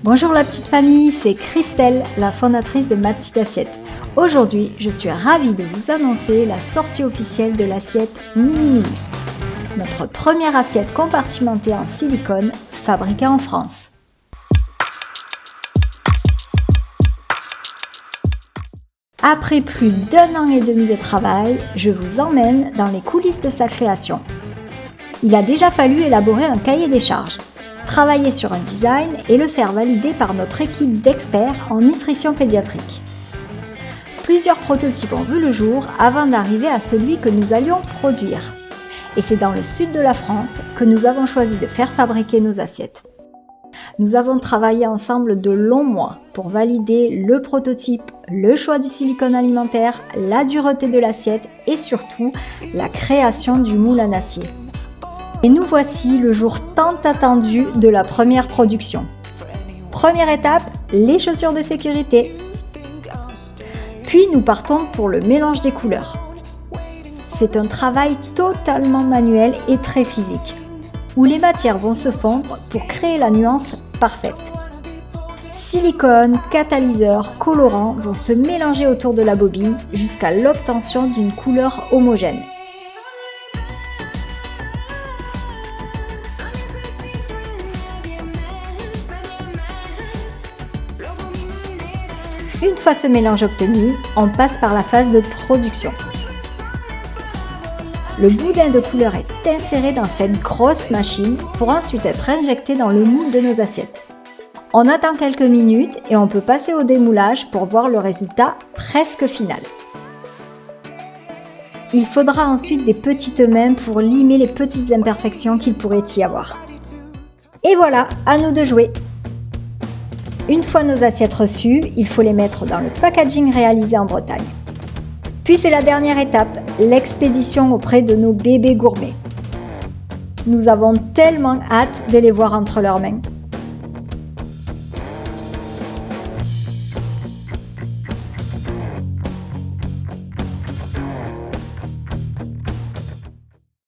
Bonjour la petite famille, c'est Christelle, la fondatrice de Ma Petite Assiette. Aujourd'hui, je suis ravie de vous annoncer la sortie officielle de l'assiette Mini Mini. Notre première assiette compartimentée en silicone, fabriquée en France. Après plus d'1 an et demi de travail, je vous emmène dans les coulisses de sa création. Il a déjà fallu élaborer un cahier des charges, travailler sur un design et le faire valider par notre équipe d'experts en nutrition pédiatrique. Plusieurs prototypes ont vu le jour avant d'arriver à celui que nous allions produire. Et c'est dans le sud de la France que nous avons choisi de faire fabriquer nos assiettes. Nous avons travaillé ensemble de longs mois pour valider le prototype, le choix du silicone alimentaire, la dureté de l'assiette et surtout la création du moule en acier. Et nous voici le jour tant attendu de la première production. Première étape, les chaussures de sécurité. Puis nous partons pour le mélange des couleurs. C'est un travail totalement manuel et très physique, où les matières vont se fondre pour créer la nuance parfaite. Silicone, catalyseur, colorant vont se mélanger autour de la bobine jusqu'à l'obtention d'une couleur homogène. Une fois ce mélange obtenu, on passe par la phase de production. Le boudin de couleur est inséré dans cette grosse machine pour ensuite être injecté dans le moule de nos assiettes. On attend quelques minutes et on peut passer au démoulage pour voir le résultat presque final. Il faudra ensuite des petites mains pour limer les petites imperfections qu'il pourrait y avoir. Et voilà, à nous de jouer! Une fois nos assiettes reçues, il faut les mettre dans le packaging réalisé en Bretagne. Puis c'est la dernière étape, l'expédition auprès de nos bébés gourmets. Nous avons tellement hâte de les voir entre leurs mains.